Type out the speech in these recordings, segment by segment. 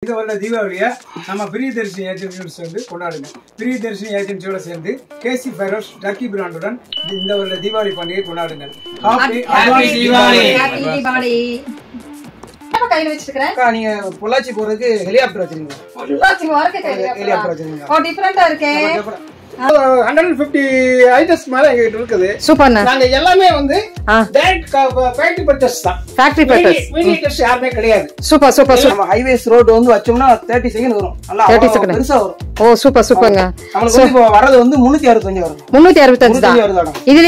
இந்த வருட தீபாவளியை நம்ம பிரியதர்ஷினி ஏஜென்சியோட சேர்ந்து கொண்டாடுங்க. பிரியதர்ஷினி ஏஜென்சியோட சேர்ந்து கேசி ஃபைரோஸ் டர்க்கி பிராண்டுடன் இந்த வருட தீபாவளி பண்டிகை கொண்டாடுங்கள். ஹாப்பி தீபாவளி. கையில வச்சிருக்கேன். நீங்க பொள்ளாச்சி போறதுக்கு ஹெலிகாப்டர் வச்சிருக்கீங்க. பொள்ளாச்சி போறதுக்கு ஹெலிகாப்டர் வச்சிருக்கீங்க. ஓ டிஃபரண்டா இருக்கே. 150 ஐட்டம்ஸ் மேல எங்க இருக்குது. சூப்பர்ண்ணா. நாங்க எல்லாமே வந்து டைரக்ட் ஃபேக்டரி பர்ச்சேஸ் தான். Factory purchase. வீடியோஸ் யாருமே கிடையாது. Super super super. நம்ம ஹைவேஸ் ரோட் வந்து வச்சோம்னா 30 செகண்ட் வரும். நல்லா 30 செகண்ட் பெருசா வரும். ஓ சூப்பர் சூப்பர்ங்க. நமக்கு இப்போ வரது வந்து 365 வரும். 365 தான். இதுல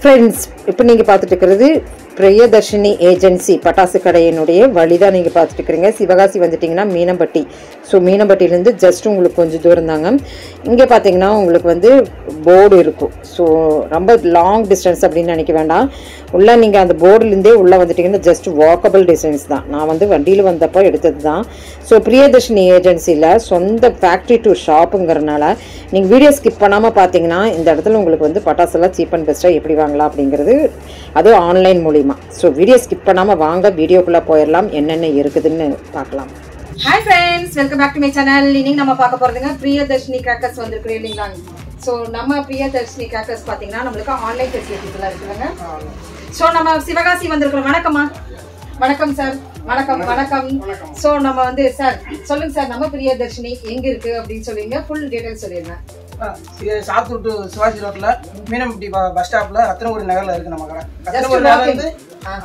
ஃப்ரெண்ட்ஸ், இப்போ நீங்கள் பார்த்துட்டு இருக்கிறது பிரியதர்ஷினி ஏஜென்சி பட்டாசு கடையினுடைய வழிதான் நீங்கள் பார்த்துட்டு இருக்கிறீங்க. சிவகாசி வந்துட்டிங்கன்னா மீனம்பட்டி. ஸோ மீனம்பட்டியிலேருந்து ஜஸ்ட் உங்களுக்கு கொஞ்சம் தூரம் தாங்க. இங்கே பார்த்தீங்கன்னா உங்களுக்கு வந்து போர்டு இருக்கும். ஸோ ரொம்ப லாங் டிஸ்டன்ஸ் அப்படின்னு நினைக்க வேண்டாம். உள்ளே நீங்கள் அந்த போர்டுலேருந்தே உள்ளே வந்துட்டிங்கன்னா ஜஸ்ட் வாக்கபிள் டிஸ்டன்ஸ் தான். நான் வந்து வண்டியில் வந்தப்போ எடுத்தது தான். ஸோ பிரியதர்ஷினி ஏஜென்சியில் சொந்த ஃபேக்ட்ரி டு ஷாப்புங்கிறனால நீங்கள் வீடியோ ஸ்கிப் பண்ணாமல் பார்த்தீங்கன்னா இந்த இடத்துல உங்களுக்கு வந்து பட்டாசெல்லாம் சீப் அண்ட் பெஸ்ட்டாக எப்படி வாங்கலாம் அப்படிங்கிறது அதுவும் ஆன்லைன் மூலிமா. ஸோ வீடியோ ஸ்கிப் பண்ணாமல் வாங்க, வீடியோக்குள்ளே போயிடலாம், என்னென்ன இருக்குதுன்னு பார்க்கலாம். Hi friends, welcome back to my channel. இன்னைக்கு நம்ம பார்க்க போகிறதுங்க பிரியதர்ஷினி கிராக்கர்ஸ் வந்துருக்கு இல்லைங்களா. ஸோ நம்ம பிரியதர்ஷினி கிராக்கர்ஸ் பார்த்தீங்கன்னா நம்மளுக்கு ஆன்லைன் ஃபெசிலிட்டிஸ் எல்லாம் இருக்குதுங்க. ஸோ நம்ம சிவகாசி வந்திருக்கிறோம். வணக்கம்மா. வணக்கம் சார். வணக்கம் வணக்கம். ஸோ நம்ம வந்து சார் சொல்லுங்க சார், நம்ம பிரியதர்ஷினி எங்க இருக்கு அப்படின்னு சொல்லுவீங்க, ஃபுல் டீடைல்ஸ் சொல்லிடுங்க. சாத்தூர் டு சிவாஜி ரோட்ல மீனம்பட்டி பஸ் ஸ்டாப்ல ரத்னபுரி நகர்ல இருக்கு நம்ம கடை. ரத்னபுரி நகர்ல இருந்து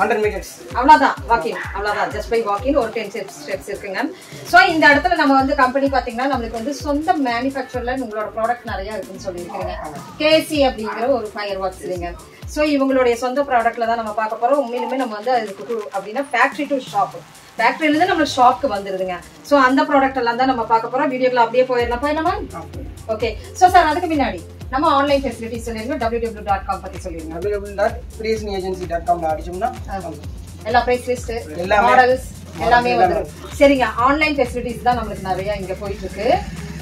100 மீட்டர்ஸ். அவ்வளவுதான், வாக்கிங். அவ்வளவுதான், ஜஸ்ட் பை வாக்கிங். ஒரு 10 ஸ்டெப்ஸ் இருக்குங்க. சோ இந்த இடத்துல நம்ம வந்து கம்பெனி பாத்தீங்கன்னா நம்மளுக்கு வந்து சொந்த மேனுஃபேக்சர்ல உங்களோட ப்ராடக்ட் நிறைய இருக்குன்னு சொல்லியிருக்கீங்க. கேசி அப்படிங்கிற ஒரு ஃபயர் ஒர்க்ஸ் இல்லைங்க. ஸோ இவங்களுடைய சொந்த ப்ராடக்ட்ல தான் நம்ம பார்க்க போறோம். உண்மையிலுமே நம்ம வந்து அதுக்கு அப்படின்னா ஃபேக்டரி டு ஷாப், ஃபேக்டரியிலிருந்து நம்ம ஷாப்க்கு வந்துருதுங்க. ஸோ அந்த ப்ராடக்ட் எல்லாம் தான் நம்ம பார்க்க போறோம். வீடியோக்குள்ள அப்படியே போயிடலாமா? ஓகே. ஸோ சார் அதுக்கு முன்னாடி நம்ம ஆன்லைன் ஃபெசிலிட்டிஸ் சொல்லிருங்க. www.com பத்தி சொல்லிருங்க. www.priyadashini.com அடிச்சோம்னா எல்லா பிரைஸ் லிஸ்ட், மாடல்ஸ் எல்லாமே வந்துரும். சரிங்க. ஆன்லைன் ஃபெசிலிட்டிஸ் தான் நமக்கு நிறைய இங்க போயிட்டு இருக்கு.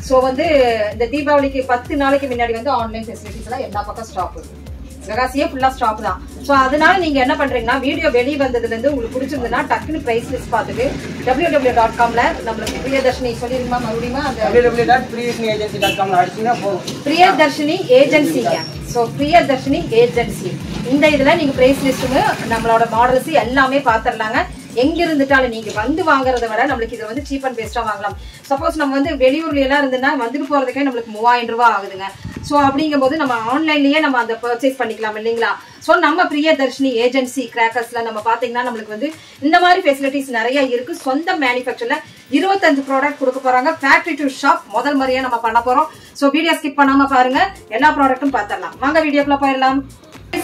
ஸோ வந்து இந்த தீபாவளிக்கு 10 நாளைக்கு முன்னாடி வந்து ஆன்லைன் ஃபெசிலிட்டிஸ் எல்லாம் எல்லா பக்கம் ஸ்டாப் இருக்கு. சிவகாசியே ஃபுல்லா ஸ்டாப் தான். ஸோ அதனால நீங்க என்ன பண்றீங்கன்னா வீடியோ வெளியே வந்ததுல இருந்து உங்களுக்கு பிடிச்சிருந்ததுன்னா டக்குனு பிரைஸ் லிஸ்ட் பார்த்துட்டு www.comல நம்மளுக்கு பிரியதர்ஷினி சொல்லிருமா மறுபடியும் அந்த www.priyadashini.com அடிச்சீங்கன்னா போதும். பிரியதர்ஷினி ஏஜென்சிங்க. ஸோ பிரியதர்ஷினி ஏஜென்சி இந்த இதுல நீங்க பிரைஸ் லிஸ்ட்டுங்க நம்மளோட மாடல்ஸ் எல்லாமே பாத்துடலாங்க. எங்க இருந்துட்டாலும் நீங்க வந்து வாங்குறத விட நம்மளுக்கு இது வந்து சீப் அண்ட் பெஸ்டா வாங்கலாம். சப்போஸ் நம்ம வந்து வெளியூர்ல எல்லாம் இருந்துன்னா வந்துட்டு போறதுக்கே நம்மளுக்கு 3000 ரூபாய் ஆகுதுங்க. ஸோ அப்படிங்கும் போது நம்ம ஆன்லைன்லயே நம்ம அந்த பர்ச்சேஸ் பண்ணிக்கலாம் இல்லைங்களா. ஸோ நம்ம பிரியதர்ஷினி ஏஜென்சி கிராக்கர்ஸ்ல நம்ம பாத்தீங்கன்னா நம்மளுக்கு வந்து இந்த மாதிரி ஃபெசிலிட்டிஸ் நிறைய இருக்கு. சொந்த மேனுஃபேக்சர்ல 25 ப்ராடக்ட் கொடுக்க போறாங்க. ஃபேக்டரி டு ஷாப் முதல் முறையா நம்ம பண்ண போறோம். ஸோ வீடியோ ஸ்கிப் பண்ணாம பாருங்க, எல்லா ப்ராடக்ட்டும் பாத்திரலாம். வாங்க வீடியோக்குள்ள போயிடலாம்.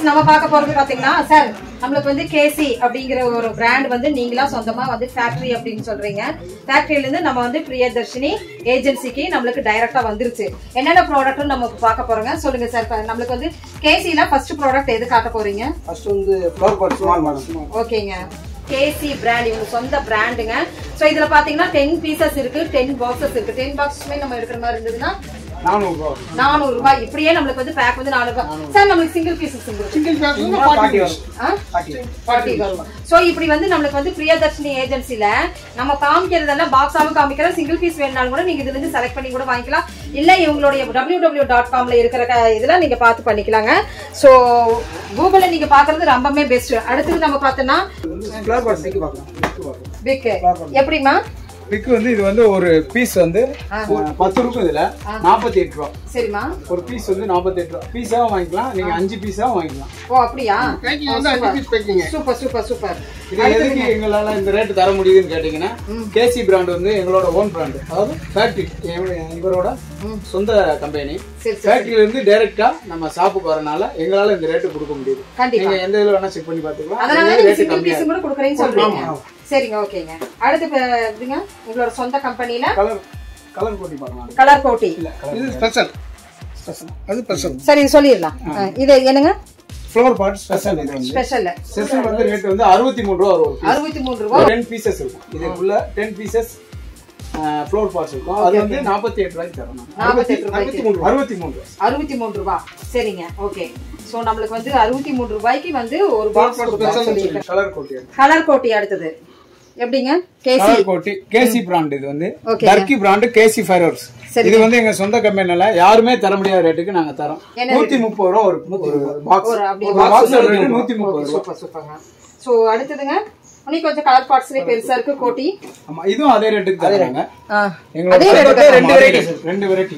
நம்ம பார்க்க போறது பாத்தீங்கன்னா சார் நம்மளுக்கு வந்து கேசி அப்படிங்கிற ஒரு பிராண்ட் வந்து நீங்களா சொந்தமா வந்து ஃபேக்டரி அப்படின்னு சொல்றீங்க. ஃபேக்டரியில இருந்து நம்ம வந்து பிரியதர்ஷினி ஏஜென்சிக்கு நம்மளுக்கு டைரக்டா வந்துருச்சு. என்னென்ன ப்ராடக்ட் நம்ம பார்க்க போறோங்க சொல்லுங்க சார். நம்மளுக்கு வந்து கேசில ஃபர்ஸ்ட் ப்ராடக்ட் எது காட்ட போறீங்க? ஃபர்ஸ்ட் வந்து ஃப்ளவர் பாட் ஸ்மால் மாடல். ஓகேங்க. கேசி பிராண்ட் இவங்க சொந்த பிராண்டுங்க. சோ இதுல பாத்தீங்கன்னா 10 பீசஸ் இருக்கு, 10 பாக்ஸஸ் இருக்கு. 10 பாக்ஸுமே நம்ம எடுக்கிற மாதிரி இருந்ததுன்னா 400 ரூபாய். இப்படியே நம்மளுக்கு வந்து பேக் வந்து 400 ரூபாய். சார் நம்மளுக்கு சிங்கிள் பீஸ் சிங்கிள் பேக் 40 வரும். சோ இப்படி வந்து நம்மளுக்கு வந்து பிரியதர்ஷினி ஏஜென்சில நம்ம காமிக்கிறதெல்லாம் பாக்ஸாவும் காமிக்கிறோம். சிங்கிள் பீஸ் வேணாலும் கூட நீங்க இதுல இருந்து செலக்ட் பண்ணி கூட வாங்கிக்கலாம். இல்ல இவங்களுடைய www.comல இருக்கிற இதெல்லாம் நீங்க பார்த்து பண்ணிக்கலாங்க. சோ கூகுள்ல நீங்க பாக்குறது ரொம்பவே பெஸ்ட். அடுத்து நம்ம பார்த்தோம்னா ஃப்ளவர் பாட் பிக் பார்க்கலாம். பிக் எப்படிமா? பிக் வந்து இது வந்து ஒரு பீஸ் வந்து 10 ரூபாய், இதுல 48 ரூபாய். சரிமா. ஒரு பீஸ் வந்து 48 ரூபாய். பீஸாவும் வாங்கிக்கலாம், நீங்க 5 பீஸாவும் வாங்கிக்கலாம். ஓ அப்படியா? பேக்கிங் வந்து 5 piece packing. Super super super. இது எதுக்கு எங்களால இந்த ரேட் தர முடியுதுன்னு கேட்டீங்கன்னா கேசி பிராண்ட் வந்து எங்களோட ஓன் பிராண்ட். அதாவது ஃபேக்டரி இவரோட சொந்த கம்பெனி. ஃபேக்டரியில இருந்து டைரக்டா நம்ம ஷாப்புக்கு வரனால எங்களால இந்த ரேட் கொடுக்க முடியுது. நீங்க எந்த இதுல வேணா செக் பண்ணி பாத்துக்கலாம். அதனால ரேட் கம்மியா கூட கொடுக்கறேன்னு சொல்றீங்க. சரிங்க. ஓகேங்க. அடுத்து எப்படிங்க உங்களோட சொந்த கம்பெனில கலர் கோட்டி பார்க்கலாம். கலர் கோட்டி இது ஸ்பெஷல். அது ஸ்பெஷல். சரி சொல்லிடலாம். இது என்னங்க? Flower pot special. இது வந்து ஸ்பெஷல் வந்து ரேட் வந்து 63 ரூபாய் வரும். 63 ரூபாய் 10 பீசஸ் இருக்கும். இதுக்குள்ள 10 பீசஸ் ஃப்ளவர் பாட்ஸ் இருக்கும். அது வந்து 48 ரூபாய்க்கு தரோம். 63 ரூபாய். சரிங்க, ஓகே. சோ நம்மளுக்கு வந்து 63 ரூபாய்க்கு வந்து ஒரு பாக்ஸ் கலர் கோட்டி. அடுத்தது எப்படிங்க? கேசி பிராண்ட். இது வந்து டர்க்கி பிராண்ட் கேசி ஃபைரோஸ். இது வந்து எங்க சொந்த கம்பெனில யாருமே தர முடியாத ரேட்டுக்கு நாங்க தரோம். 130 ரூபாய் ஒரு பாக்ஸ். ஒரு பாக்ஸ் ரேட் 130 ரூபாய். சூப்பர் சூப்பர்ங்க. சோ அடுத்ததுங்க இன்னைக்கு கொஞ்சம் கலர் பார்ட்ஸ்லயே பெருசா இருக்கு கோட்டி. ஆமா, இதுவும் அதே ரேட்டுக்கு தராங்க. அதே ரேட்டுக்கு ரெண்டு வெரைட்டி.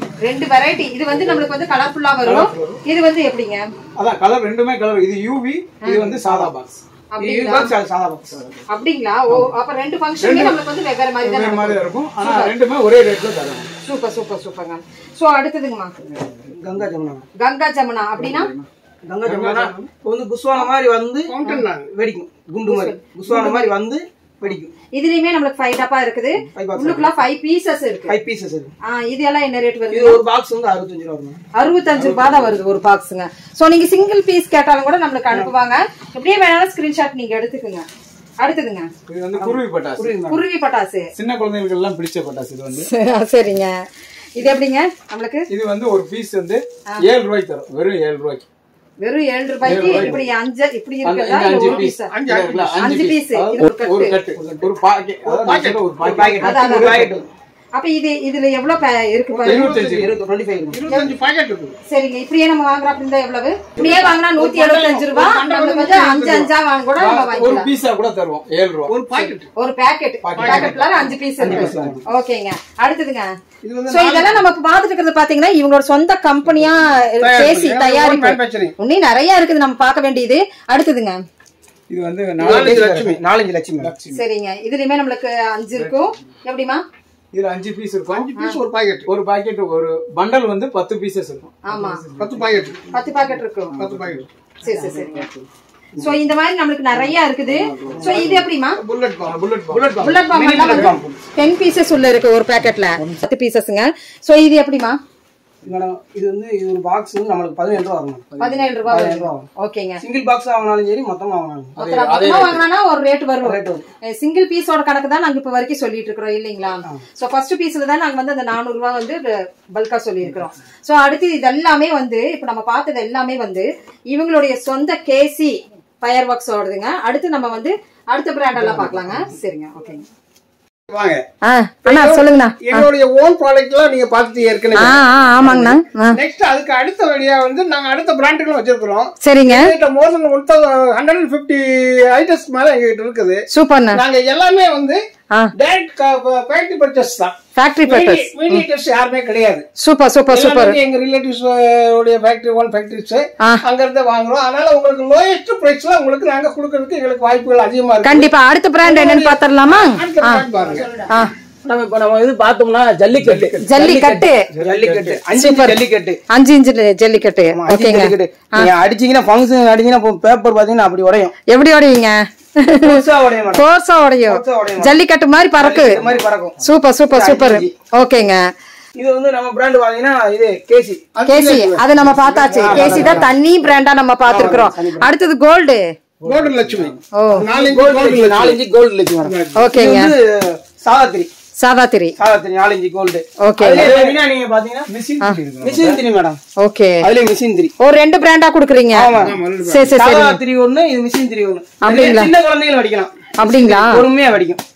இது வந்து நமக்கு வந்து கலர்ஃபுல்லா வரும். இது வந்து எப்படிங்க? அதான் கலர் ரெண்டுமே கலர். இது யூவி, இது வந்து சாதா பாக்ஸ். அப்படிங்களா? ஓ, அப்ப ரெண்டு ஃபங்க்ஷனுமே நமக்கு வந்து வெவ்வேறு மாதிரி தான் இருக்கும். ஆனா ரெண்டுமே ஒரே ரேட்ல தராங்க. சூப்பர் சூப்பர் சூப்பர்ங்க. சோ அடுத்ததுங்கமா கங்கா ஜமுனா. கங்கா ஜமுனா அப்படினா கங்கா ஜமுனா வந்து புஷ்வான மாதிரி வந்து வெடிக்கும். குண்டு மாதிரி புஷ்வான மாதிரி வந்து வெடிக்கும். இதுலயுமே நமக்கு 5 டப்பா இருக்குது. உள்ளுக்குள்ள 5 பீசஸ் இருக்கு. 5 பீசஸ் இருக்கு. இது எல்லாம் என்ன ரேட் வருது? இது ஒரு பாக்ஸ் வந்து 65 ரூபாய் வரும். 65 ரூபாய் தான் வருது ஒரு பாக்ஸ்ங்க. சோ நீங்க சிங்கிள் பீஸ் கேட்டாலும் கூட நமக்கு அனுப்புவாங்க. எப்படியே வேணாலும் ஸ்கிரீன்ஷாட் நீங்க எடுத்துக்கங்க. அடுத்ததுங்க இது வந்து குருவி பட்டாசு. குருவி பட்டாசு சின்ன குழந்தைகளுக்கு எல்லாம் பிடிச்ச பட்டாசு இது வந்து. சரிங்க. இது எப்படிங்க நமக்கு? இது வந்து ஒரு பீஸ் வந்து 7 ரூபாய்க்கு தரும். வெறும் 7 ரூபாய்க்கு. வெறும் 7 ரூபாய்க்கு இப்படி 5 இப்படி இருக்குதா? 5 பீஸ். 5 பீஸ். ஒரு கட்டு ஒரு பாக்கெட். அதாவது ஒரு பாக்கெட். அப்ப இது இதுல எவ்வளவு இருக்கு பாருங்க. 25 பாக்கெட் இருக்கு. சரிங்க. இப்படியே நம்ம வாங்குறோம் அப்படினா எவ்வளவு? இப்படியே வாங்குனா 175 ரூபாய். நமக்கு வந்து 5 வாங்க கூட நம்ம வாங்கிக்கலாம். ஒரு பீஸா கூட தருவோம். 7 ரூபாய் ஒரு பாக்கெட். ஒரு பாக்கெட்ல 5 பீஸ் இருக்கு. ஓகேங்க. அடுத்ததுங்க சோ இதெல்லாம் நமக்கு பாத்துட்டு இருக்கிறது பாத்தீங்கன்னா இவங்களோட சொந்த கம்பெனியா கேசி தயாரிப்பு. இன்னும் நிறைய இருக்குது நம்ம பார்க்க வேண்டியது. அடுத்ததுங்க இது வந்து 4 லட்சம். சரிங்க. இதுலயுமே நம்மளுக்கு 5 இருக்கும். எப்படிமா? இதுல 5 பீஸ் இருக்கும். 5 பீஸ் ஒரு பாக்கெட். ஒரு பாக்கெட் ஒரு பண்டல் வந்து 10 பீசஸ் இருக்கும். ஆமா, 10 பாக்கெட். 10 பாக்கெட் இருக்கும். 10 பாக்கெட். சரி சரி சரிங்க. சோ இந்த மாதிரி நமக்கு நிறைய இருக்குது. சோ இது எப்படிமா? புல்லட் பாம் 10 பீசஸ் உள்ள இருக்கு ஒரு பாக்கெட்ல. 10 பீசஸ்ங்க. சோ இது எப்படிமா? மேடம் இது வந்து இது ஒரு பாக்ஸ் வந்து நமக்கு 17 ரூபாய் வரும். 17 ரூபாய் வரும். ஓகேங்க. சிங்கிள் பாக்ஸ் வாங்குனாலும் சரி மொத்தமா வாங்குனாலும் மொத்தமா வாங்குனா ஒரு ரேட் வரும். சிங்கிள் பீஸோட கணக்கு தான் நாங்க இப்ப வரைக்கும் சொல்லிட்டு இருக்கோம் இல்லீங்களா? சோ ஃபர்ஸ்ட் பீஸ்ல தான் நாங்க வந்து அந்த 400 ரூபாய் வந்து பல்கா சொல்லி இருக்கோம். சோ அடுத்து இதெல்லாமே வந்து இப்ப நம்ம பார்த்தது எல்லாமே வந்து இவங்களுடைய சொந்த கேசி ஃபயர் ஒர்க்ஸ் ஓடுதுங்க. அடுத்து நம்ம வந்து அடுத்த பிராண்ட் எல்லாம் பார்க்கலாங்க. சரிங்க, ஓகேங்க. வாங்க அண்ணா சொல்லுங்கண்ணா. எங்களுடைய ஓன் ப்ராடக்ட்லாம் நீங்க பார்த்துட்டு ஏற்கனவே. ஆமாங்கண்ணா. நெக்ஸ்ட் அதுக்கு அடுத்த வழியா வந்து நாங்க அடுத்த பிராண்டுகளும் வச்சிருக்கிறோம். சரிங்க. மோர் தென் 150 ஐட்டம்ஸ் மேல எங்ககிட்ட இருக்குது. சூப்பர்ண்ணா. நாங்க எல்லாமே வந்து டைரக்ட் ஃபேக்டரி பர்ச்சேஸ் தான். Factory purchase. மீடியேட்டர்ஸ் யாருமே கிடையாது. Super super super. எங்க ரிலேட்டிவ்ஸ் உடைய ஃபேக்டரி ஓன் ஃபேக்டரிஸ் அங்க இருந்து வாங்குறோம். அதனால உங்களுக்கு லோயஸ்ட் பிரைஸ்ல உங்களுக்கு நாங்க கொடுக்கிறதுக்கு எங்களுக்கு வாய்ப்புகள் அதிகமா இருக்கு. கண்டிப்பா. அடுத்த பிராண்ட் என்னன்னு பாத்துறலாமா? பாருங்க. நம்ம இப்ப நம்ம இது பார்த்தோம்னா ஜல்லிக்கட்டு 5 இன்ச் ஜல்லிக்கட்டு. ஓகேங்க. நீங்க அடிச்சீங்கன்னா ஃபங்க்ஷன் அடிச்சீங்கன்னா பேப்பர் பாத்தீங்கன்னா அப்படி உடையும். எப்படி உடையுங்க? கோர்ஸா உடையும். ஜல்லிக்கட்டு மாதிரி பறக்கும். Super super super. ஓகேங்க. இது வந்து நம்ம பிராண்ட் பாத்தீங்கன்னா இது கேசி. அது நம்ம பார்த்தாச்சு. கேசி தான் தண்ணி பிராண்டா நம்ம பாத்துக்கிறோம். அடுத்தது கோல்டு லட்சுமி. ஓ 4 இன்ச் கோல்டு லட்சுமி. ஓகேங்க. சாதாத்திரி 4 இன்ச் கோல்டு. ஓகே. நீங்க பாத்தீங்கன்னா மிஷின் 3 மேடம். ஓகே. அதுல மிஷின் 3 ஒரு 2 பிராண்டா குடுக்குறீங்க. சரி சரி சரி. சாதாத்திரி 1 இது மிஷின் 3 1. அப்படிங்களா? சின்ன குழந்தைகள் அடிக்கலாம். அப்படிங்களா?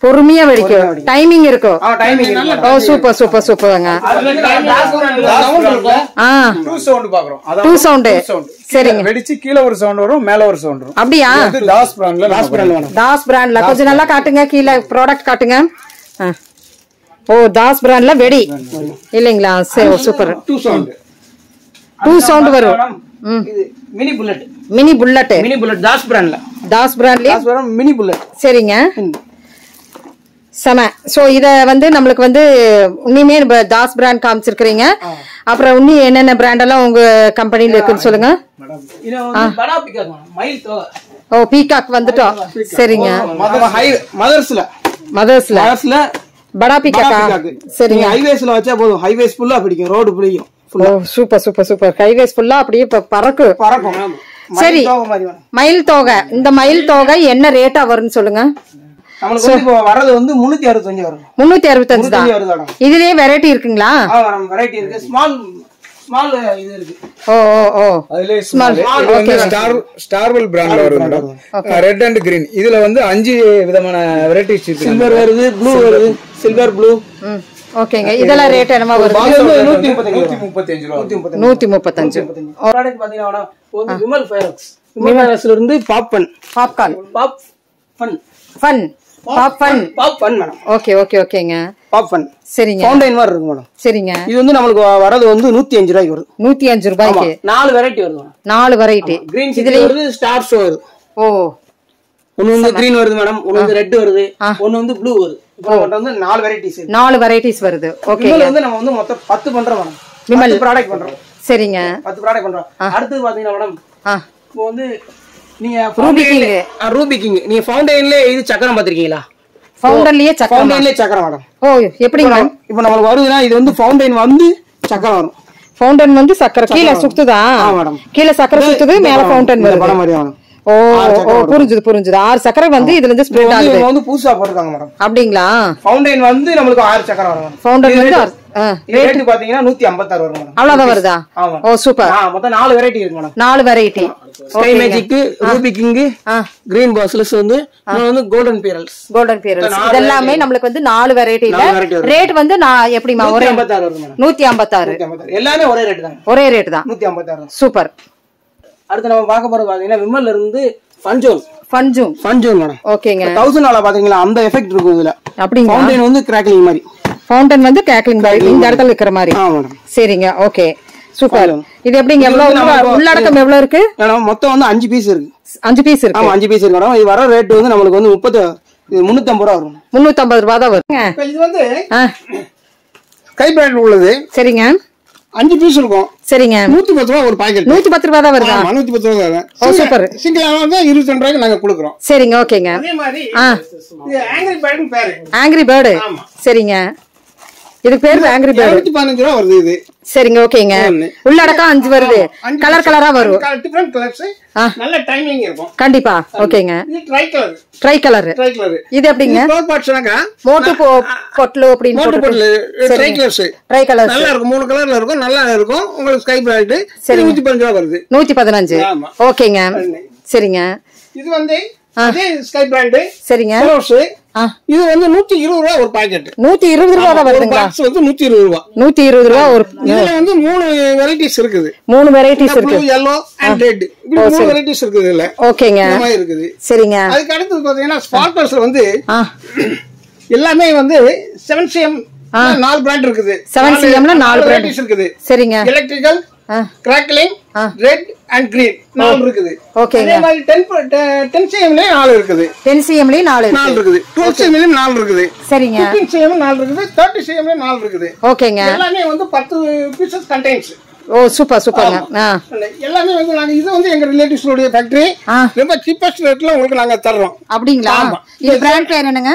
பொறுமையா வெடிக்கும். டைமிங் இருக்கும். ஓ சூப்பர் சூப்பர் சூப்பர்ங்க. 2 சவுண்ட் பாக்குறோம். 2 சவுண்ட். சரிங்க. வெடிச்சு கீழ ஒரு சவுண்ட் வரும், மேல ஒரு சவுண்ட் வரும். அப்படியா? தாஸ் பிராண்ட்ல கொஞ்சம் நல்லா காட்டுங்க. கீழ ப்ராடக்ட் காட்டுங்க. ஓ தாஸ் பிராண்ட்ல வெடி இல்லீங்களா? சரி சூப்பர். 2 சவுண்ட் வரும். இது மினி புல்லட். தாஸ் பிராண்ட்ல மினி புல்லட். சரிங்க. செம. சோ இத வந்து நம்மளுக்கு வந்து உண்மையே தாஸ் பிராண்ட் காமிச்சிருக்கீங்க. அப்புறம் இன்னும் என்னென்ன பிராண்ட் எல்லாம் உங்க கம்பெனில இருக்குன்னு சொல்லுங்க. இது வந்து படா பீகாக் மயில் தோகை. ஓ பீகாக் வந்துட்டோம். சரிங்க. மதர்ஸ்ல படா பீகாக்கா? சரிங்க. ஹைவேஸ்ல வச்சா போதும். ஹைவேஸ் ஃபுல்லா பிடிக்கும். ரோடு பிடிக்கும். ஓ சூப்பர் சூப்பர் சூப்பர். ஹைவேஸ் ஃபுல்லா அப்படியே பறக்கும். சரி மயில் தோகை, இந்த மயில் தோகை என்ன ரேட்டா வரும்னு சொல்லுங்க. நமக்கு வந்து இப்போ வரது வந்து 365 வரும். 365 தான். இதுலயே வெரைட்டி இருக்குங்களா? வெரைட்டி இருக்கு. ஸ்மால் இது இருக்கு. ஓ ஓ ஓ அதுல ஸ்மால் ஓகே. ஸ்டார்வெல் பிராண்ட்ல வரும். Red and green. இதுல வந்து 5 விதமான வெரைட்டிஸ் இருக்கு. சில்வர் வருது, ப்ளூ வருது, சில்வர் ப்ளூ. ஓகேங்க. இதெல்லாம் ரேட் என்னமா வருது? 135 ரூபாய். 135. ப்ராடக்ட் பாத்தீங்கன்னா வந்து விமல் ஃபயர்ஸ். விமல் ஃபயர்ஸ்ல இருந்து பாப்கார்ன் மேடம். ஓகே ஓகே ஓகேங்க. பாப்கார்ன் சரிங்க. ஃபவுண்டைன் மாதிரி இருக்கு மேடம். சரிங்க. இது வந்து நமக்கு வரது வந்து 105 ரூபாய்க்கு வருது. 105 ரூபாய்க்கு 4 வெரைட்டி வருது. 4 வெரைட்டி. கிரீன் இதுல வருது, ஸ்டார்ஸ் வருது. ஓ, ஒன்னு வந்து கிரீன் வருது மேடம், ஒன்னு வந்து ரெட் வருது, ஒன்னு வந்து ப்ளூ வருது. இப்போ வந்து 4 வெரைட்டிஸ். 4 வெரைட்டிஸ் வருது. ஓகே. இதுல வந்து நம்ம வந்து மொத்தம் 10 பண்றோம் மேடம். விமல் ப்ராடக்ட் பண்றோம். சரிங்க. 10 ப்ராடக்ட் பண்றோம். அடுத்து பாத்தீங்கன்னா மேடம் இப்போ வந்து நீங்க ரூபி கிங் நீங்க ஃபவுண்டைன்ல இது சக்கரம் பாத்திருக்கீங்களா? ஃபவுண்டன்லயே சக்கரம் மேடம். ஓ, எப்படிங்க மேம்? இப்போ நமக்கு வருதுன்னா இது வந்து ஃபவுண்டைன் வந்து சக்கரம் வரும். ஃபவுண்டன் வந்து சக்கரை கீழ சுத்துதா? மேடம். கீழ சக்கரை சுத்துது, மேல ஃபவுண்டன் வருது. படம் மாதிரி மேடம். ஓ ஓ, புரிஞ்சுது. 6 சக்கரை வந்து இதுல இருந்து ஸ்ப்ரெட் ஆகுது. இது வந்து புதுசா போட்டுருக்காங்க மேடம். அப்படிங்களா? ஃபவுண்டைன் வந்து நமக்கு 6 சக்கரை வரும். ஃபவுண்டன் வந்து ரேட் பாத்தீங்கன்னா 156 வரும் மேடம். அவ்வளவுதான் வருதா? Oh super. மொத்தம் 4 வெரைட்டி இருக்கு madam. 4 variety. Sky magic, ruby king, green பாஸ்லஸ் வந்து கோல்டன் பீரல்ஸ். இதெல்லாமே நமக்கு வந்து 4 வெரைட்டில ரேட் வந்து நான் எப்படிமா ஒரே 156 வருது மேடம். 156. எல்லாமே ஒரே ரேட் தான். ஒரே ரேட் தான். 156. சூப்பர். அடுத்து நம்ம பார்க்க போறது பாத்தீங்கன்னா விமல்ல இருந்து ஃபன்ஜூன் மேடம். ஓகேங்க. 1000 வால பாத்தீங்களா அந்த எஃபெக்ட் இருக்கும் இதுல. அப்படிங்க. ஃபவுண்டைன் வந்து கிராக்லிங் மாதிரி. ஃபவுண்டன் வந்து கிராக்லிங் மாதிரி இந்த இடத்துல இருக்கிற மாதிரி. மேடம். சரிங்க. Okay super. இது எப்படிங்க? எவ்வளவு உள்ளடக்கம் எவ்வளவு இருக்கு? மொத்தம் வந்து 5 பீஸ் இருக்கு. 5 பீஸ் இருக்கு. 5 பீஸ் இருக்கு மேடம். இது வர ரேட் வந்து நமக்கு வந்து 350 ரூபா வரும். 350 ரூபா தான் வரும். இது வந்து ஸ்கை பிராண்ட் உள்ளது. சரிங்க. 5 பீஸ் இருக்கும். சரிங்க. 110 ரூபா ஒரு பாக்கெட். 110 ரூபா தான் வருதா? 110 ரூபா தான். ஓ சூப்பர். சிங்கிளா வந்து 22 ரூபாய்க்கு நாங்க கொடுக்குறோம். சரிங்க. ஓகேங்க. அதே மாதிரி இது ஆங்கிரி பேர்ட்னு பேரு. Angry bird. சரிங்க. இது பேர் ஆங்கிரி பேர்ட். 15 ரூபா வருது இது. சரிங்க. ஓகேங்க. உள்ளடக்கம் 5 வருது. கலர் கலரா வரும். Different colours. நல்ல டைமிங் இருக்கும். கண்டிப்பா. ஓகேங்க. இது ட்ரை கலர். இது எப்படிங்க? ஃப்ளோர் பார்ட்ஸ்னாங்க மோட்டு பொட்லு அப்படினு போட்டு ட்ரை கலர்ஸ் நல்லா இருக்கும். 3 கலர்ல இருக்கும். நல்லா இருக்கும். உங்களுக்கு ஸ்கை பிராண்ட் 115 ரூபா வருது. 115. ஓகேங்க. சரிங்க. இது வந்து அதே ஸ்கை பிராண்ட். சரிங்க. இது வந்து 120 ரூபா ஒரு பாக்கெட். 120 ரூபா தான் வருதுங்களா? பாக்ஸ் வந்து 120 ரூபா. 120 ரூபா ஒரு. இதுல வந்து 3 வெரைட்டிஸ் இருக்குது. 3 வெரைட்டிஸ் இருக்கு. Blue, yellow and red. இப்படி 3 வெரைட்டிஸ் இருக்குது இதுல. ஓகேங்க. இந்த மாதிரி இருக்குது. சரிங்க. அதுக்கு அடுத்து பாத்தீங்கன்னா ஸ்பார்க்கல்ஸ்ல வந்து எல்லாமே வந்து 7cm 4 பிராண்ட் இருக்குது. 7cm ல 4 வெரைட்டிஸ் இருக்குது. சரிங்க. Electrical, crackling, red and green 4 இருக்குது. ஓகேங்க. அதே மாதிரி 10cm ல 4 இருக்குது. 10cm ல 4 இருக்குது. 12cm ல 4 இருக்குது. சரிங்க. 15cm ல 4 இருக்குது. 30cm ல 4 இருக்குது. ஓகேங்க. எல்லாமே வந்து 10 பீசஸ் கண்டெய்ன்ஸ். ஓ சூப்பர் சூப்பர்ங்க. எல்லாமே வந்து நாங்க இது வந்து எங்க ரிலேட்டிவ்ஸ் உடைய ஃபேக்டரி. ரொம்ப சீப்பஸ்ட் ரேட்ல உங்களுக்கு நாங்க தர்றோம். அப்படிங்களா? இது பிராண்ட் பேர் என்னங்க?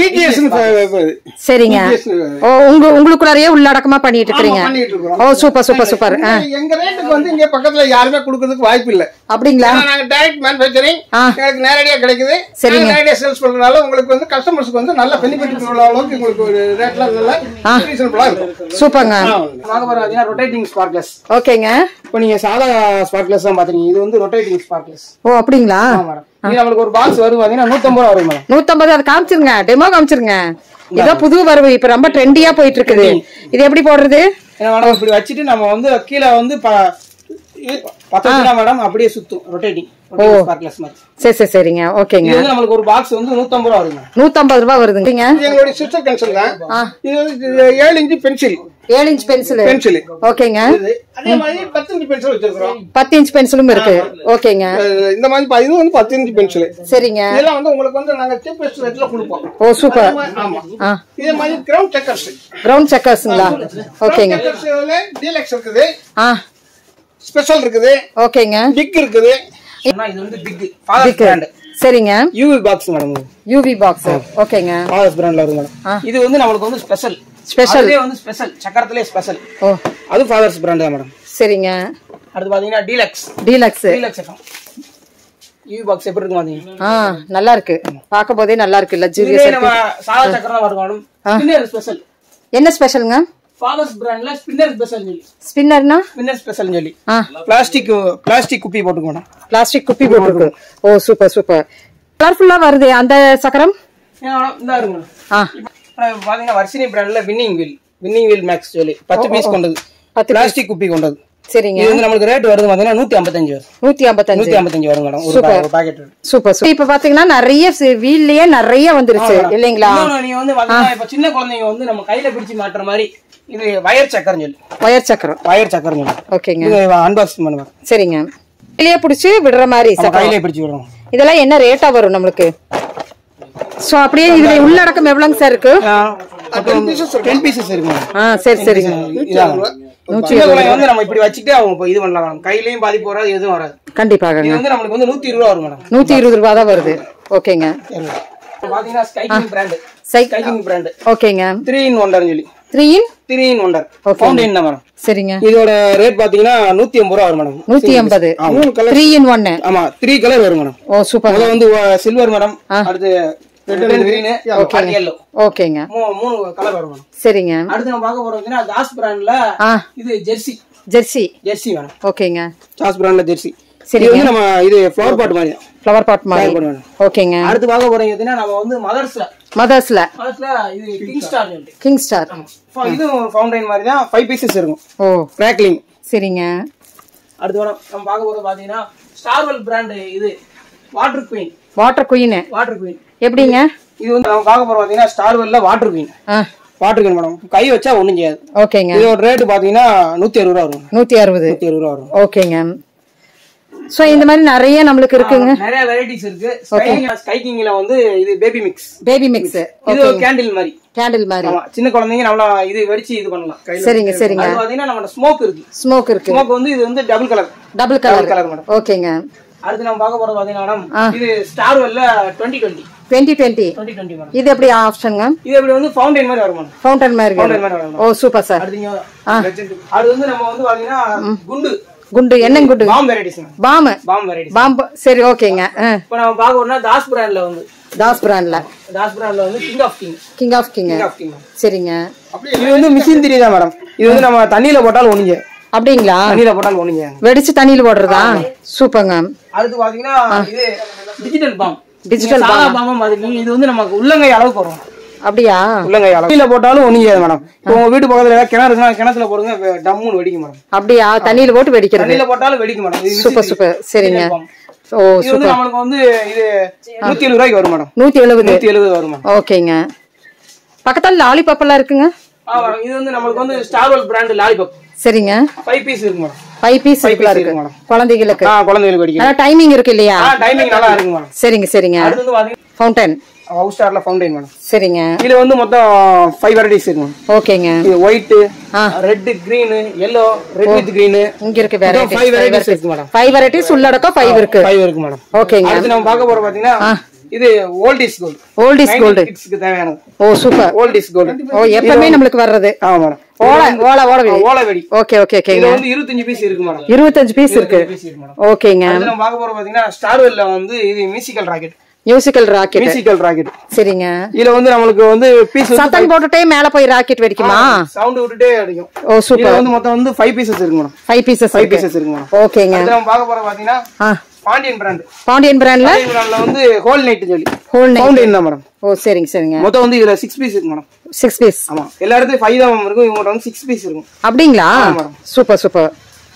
VGS. சரிங்க. ஓ உங்களுக்குள்ளே உள்ளடக்கமா பண்ணிட்டு இருக்கீங்க. ஓ சூப்பர் சூப்பர் சூப்பர். எங்க ரேட்டுக்கு வந்து இங்க பக்கத்துல யாருமே கொடுக்கிறதுக்கு வாய்ப்பு இல்ல. அப்படிங்களா? நாங்க டைரக்ட் மேனுஃபேக்சரிங் எனக்கு நேரடியா கிடைக்குது. நேரடியா சேல்ஸ் பண்றதுனால உங்களுக்கு வந்து கஸ்டமர்ஸ்க்கு வந்து நல்ல பெனிஃபிட் உள்ள அளவுக்கு உங்களுக்கு ஒரு ரேட்ல நல்ல ரீசனபிளா இருக்கும். சூப்பர்ங்க. வாங்க பாருங்க ரொட்டேட்டிங் ஸ்பார்க்லஸ். ஓகேங்க. இப்போ நீங்க சாதா ஸ்பார்க்லஸ் தான் பாத்தீங்க. இது வந்து ரொட்டேட்டிங் ஸ்பார்க்லஸ். ஓ அப்படிங்களா? இது நமக்கு ஒரு பாக்ஸ் வரும் பாத்தீங்கன்னா 150 ரூபா வரும் மேடம். 150. அது காமிச்சிருங்க, டெமோ காமிச்சிருங்க. இதோ புது வரவு இப்ப ரொம்ப ட்ரெண்டியா போயிட்டு இருக்குது. இது எப்படி போடுறது? மேடம் இப்படி வச்சிட்டு நம்ம வந்து கீழே வந்து மேடம் அப்படியே சுத்தும் ரொட்டேட்டிங் ஸ்பார்க்லஸ் மாதிரி. சரி சரிங்க. ஓகேங்க. இது நமக்கு ஒரு பாக்ஸ் வந்து 150 ரூபா வருங்க. 150 ரூபா வருதுங்க. எங்களுடைய சிஸ்டர் பென்சில் தான். இது 7 இன்ச் பென்சில். 7 inch pencil. ஓகேங்க. அதே மாதிரி 10 இன்ச் பென்சில் வச்சிருக்கோம். 10 இன்ச் பென்சிலும் இருக்கு. ஓகேங்க. இந்த மாதிரி இது வந்து 10 இன்ச் பென்சில். சரிங்க. இதெல்லாம் வந்து உங்களுக்கு வந்து நாங்க சீப்பஸ்ட் ரேட்ல கொடுப்போம். ஓ சூப்பர். ஆமா. இதே மாதிரி கிரவுண்ட் செக்கர்ஸ். கிரவுண்ட் செக்கர்ஸ்ங்களா? ஓகேங்க. செக்கர்ஸ்ல டீலக்ஸ் இருக்குது. ஸ்பெஷல் இருக்குது. ஓகேங்க. பிக் இருக்குது. இது வந்து பிக் ஃபாதர்ஸ் பிராண்ட். சரிங்க. UV box madam. UV box. ஓகேங்க. ஃபாதர்ஸ் பிராண்ட்ல வரும் மேடம். இது வந்து நமக்கு வந்து ஸ்பெஷல். அதுவே வந்து ஸ்பெஷல் சக்கரத்திலே ஸ்பெஷல். ஓ அது ஃபாதர்ஸ் பிராண்ட் தான் மேடம். சரிங்க. அடுத்து பாத்தீங்கன்னா டீலக்ஸ் சக்கரம் யூ பாக்ஸ் எப்படி இருக்கு பாத்தீங்கன்னா நல்லா இருக்கு பார்க்க போதே நல்லா இருக்கு லக்ஸூரியஸ் நம்ம சாதா சக்கரம் தான் வரும் ஸ்பின்னர் ஸ்பெஷல் என்ன ஸ்பெஷல்ங்க ஃபாதர்ஸ் பிராண்ட்ல ஸ்பின்னர் ஸ்பெஷல் சொல்லி ஸ்பின்னர் ஸ்பெஷல் சொல்லி பிளாஸ்டிக் குப்பி போட்டுக்கோங்க பிளாஸ்டிக் குப்பி போட்டுருக்கு ஓ சூப்பர் கலர்ஃபுல்லா வருது அந்த சக்கரம் இந்த இருங்க பாத்தீங்கன்னா வர்ஷினி பிராண்ட்ல வின்னிங் வீல் மேக்ஸ் சொல்லி 10 பீஸ் கொண்டது பிளாஸ்டிக் குப்பி கொண்டது சரிங்க இது வந்து நமக்கு ரேட் வருது பாத்தீங்கன்னா 155 வரும் மேடம் ஒரு பாக்கெட் சூப்பர் இப்ப பாத்தீங்கன்னா நிறைய வீல்லயே நிறைய வந்துருச்சு இல்லீங்களா நீங்க வந்து பாத்தீங்கன்னா இப்ப சின்ன குழந்தைங்க வந்து நம்ம கையில பிடிச்சி மாட்டற மாதிரி இது வயர் சக்கரம் சொல்லி வயர் சக்கரம் ஓகேங்க இது அன்பாக்சிங் பண்ணுங்க சரிங்க கையிலே பிடிச்சி விடுற மாதிரி கையிலே பிடிச்சி விடுறோம் இதெல்லாம் என்ன ரேட்டா வரும் நமக்கு சோ அப்படியே இதுல உள்ளடக்கம் எவ்வளவுங்க சார் இருக்கு 10 பீசஸ் இருக்கு சரி சரிங்க வந்து நம்ம இப்படி வச்சிட்டு அவங்க இது பண்ணலாம் கையிலயும் பாதிப்பு வராது எதுவும் வராது கண்டிப்பாக இது வந்து நமக்கு வந்து 120 ரூபாய் வரும் மேடம் 120 ரூபாய் தான் வருது ஓகேங்க பாத்தீங்கன்னா ஸ்கைக்கிங் பிராண்ட் ஓகேங்க 3 in 1 சொல்லி 3 in 1 ஃபவுண்டைன் தான் மேடம் சரிங்க இதோட ரேட் பாத்தீங்கன்னா 180 ரூபாய் வரும் மேடம் 180 3 in 1 ஆமா 3 கலர் வரும் மேடம் ஓ சூப்பர் அது வந்து சில்வர் மேடம் அடுத்து red and green and yellow ஓகேங்க மூணு கலர் வரும் மேடம் சரிங்க அடுத்து நம்ம பார்க்க போறோம்னா தாஸ் பிராண்ட்ல இது ஜெர்சி மேடம் ஓகேங்க தாஸ் பிராண்ட்ல ஜெர்சி சரி இது நம்ம இது ஃப்ளவர் பாட் மாதிரி ஓகேங்க அடுத்து பார்க்க போறீங்கன்னா நம்ம வந்து மதர்ஸ்ல இது கிங் ஸ்டார் இது ஃபவுண்டைன் மாதிரி தான் 5 பீசஸ் இருக்கும் ஓ கிராக்லிங் சரிங்க அடுத்து நம்ம பார்க்க போறது பாத்தீங்கன்னா ஸ்டார்வெல் பிராண்ட் இது வாட்டர் குயின் எப்படிங்க இது வந்து நம்ம பார்க்க போறோம் பாத்தீங்கன்னா ஸ்டார்வெல்ல வாட்டர் குயின் மேடம் கை வச்சா ஒண்ணும் செய்யாது ஓகேங்க இதோட ரேட் பாத்தீங்கன்னா 160 ரூபாய் வரும் 160 ரூபாய் வரும் ஓகேங்க சோ இந்த மாதிரி நிறைய நமக்கு இருக்குங்க நிறைய வெரைட்டிஸ் இருக்கு ஸ்கைக்கிங்ல வந்து இது பேபி மிக்ஸ் இது கேண்டில் மாதிரி ஆமா சின்ன குழந்தைங்க நல்லா இது வெடிச்சு இது பண்ணலாம் சரிங்க அது பாத்தீங்கன்னா நம்ம ஸ்மோக் இருக்கு வந்து இது வந்து டபுள் கலர் மேடம் ஓகேங்க அடுத்து நம்ம பார்க்க போறது பாத்தீங்கன்னா இது ஸ்டார்வெல்ல 2020 இது எப்படி ஆப்ஷன்ங்க இது எப்படி வந்து ஃபவுண்டைன் மாதிரி வரும் ஃபவுண்டன் மாதிரி வரும் ஓ சூப்பர் சார் அடுத்து வந்து நம்ம வந்து பாத்தீங்கன்னா குண்டு என்ன குண்டு பாம் வெரைட்டிஸ் பாம் சரி ஓகேங்க இப்போ நம்ம பார்க்கறோம்னா தாஸ் பிராண்ட்ல வந்து கிங் ஆஃப் கிங் சரிங்க இது வந்து மிஷின் திரி தான் மேடம் இது வந்து நம்ம தண்ணியில போட்டாலும் ஒண்ணுங்க அப்படிங்களா தண்ணியில போட்டாலும் ஒண்ணுங்க வெடிச்சு தண்ணியில போடுறதா சூப்பர்ங்க அடுத்து பாத்தீங்கன்னா இது டிஜிட்டல் பாம் மாதிரி இது வந்து நமக்கு உள்ளங்கை அளவுக்கு வரும் அப்படியா உள்ளங்கை அளவுல போட்டாலும் ஒண்ணும் செய்யாது மேடம் உங்க வீட்டு பக்கத்துல கிணறு இருக்குன்னா கிணத்துல போடுங்க டம்முன்னு வெடிக்கும் மேடம் அப்படியா தண்ணியில போட்டு வெடிக்கிறது தண்ணியில போட்டாலும் வெடிக்கும் மேடம் சூப்பர் சரிங்க ஓ சூப்பர் நமக்கு வந்து இது 170 ரூபாய்க்கு வரும் மேடம் 170 வரும் மேடம் ஓகேங்க பக்கத்துல லாலிபாப் எல்லாம் இருக்குங்க இது வந்து நமக்கு வந்து ஸ்டார்வெல் பிராண்ட் லாலிபாப் சரிங்க 5 பீஸ் இருக்கு மேடம் 5 பீஸ் இருக்கு மேடம் குழந்தைகளுக்கு வெடிக்கும் டைமிங் இருக்கு இல்லையா டைமிங் நல்லா இருக்கு மேடம் சரிங்க அடுத்து வந்து பாத்தீங்கன்னா ஃபவுண்டன் ஹவுஸ் ஸ்டார்ல ஃபவுண்டைன் மேடம் சரிங்க இதுல வந்து மொத்தம் 5 வெரைட்டிஸ் இருக்கு மேடம் ஓகேங்க இது white red green yellow red with green இங்க இருக்கு வெரைட்டிஸ் 5 வெரைட்டிஸ் இருக்கு மேடம் 5 வெரைட்டிஸ் உள்ளடக்கம் 5 இருக்கு மேடம் ஓகேங்க அடுத்து நம்ம பார்க்க போறோம் பாத்தீங்கன்னா இது ஓல்ட் இஸ் கோல்ட் கிட்ஸ்க்கு தேவையானது ஓ சூப்பர் ஓல்ட் இஸ் கோல்ட் ஓ எப்பவுமே நமக்கு வர்றது ஆமா மேடம் ஓலை வெடி ஓகே இது வந்து 25 பீஸ் இருக்கு மேடம் 25 பீஸ் இருக்கு ஓகேங்க அடுத்து நம்ம பார்க்க போறோம் பாத்தீங்கன்னா ஸ்டார்வெல்ல வந்து இது மியூசிக்கல் ராக்கெட் சரிங்க இதுல வந்து நமக்கு வந்து பீஸ் சத்தம் போட்டுட்டே மேல போய் ராக்கெட் வெடிக்குமா சவுண்ட் விட்டுட்டே அடிக்கும் ஓ சூப்பர் வந்து மொத்தம் வந்து 5 பீசஸ் இருக்கு மேடம் 5 பீசஸ் இருக்கு மேடம் ஓகேங்க அடுத்து நம்ம பார்க்க போறோம் பாத்தீங்கன்னா பாண்டியன் பிராண்ட்ல வந்து ஹோல் நைட் சொல்லி ஃபவுண்டைன் தான் மேடம் ஓ சரிங்க மொத்தம் வந்து இதுல 6 பீஸ் இருக்கு மேடம் 6 பீஸ் ஆமா எல்லா இடத்துலயும் 5 தான் இருக்கும் இவங்க வந்து 6 பீஸ் இருக்கும் அப்படிங்களா சூப்பர்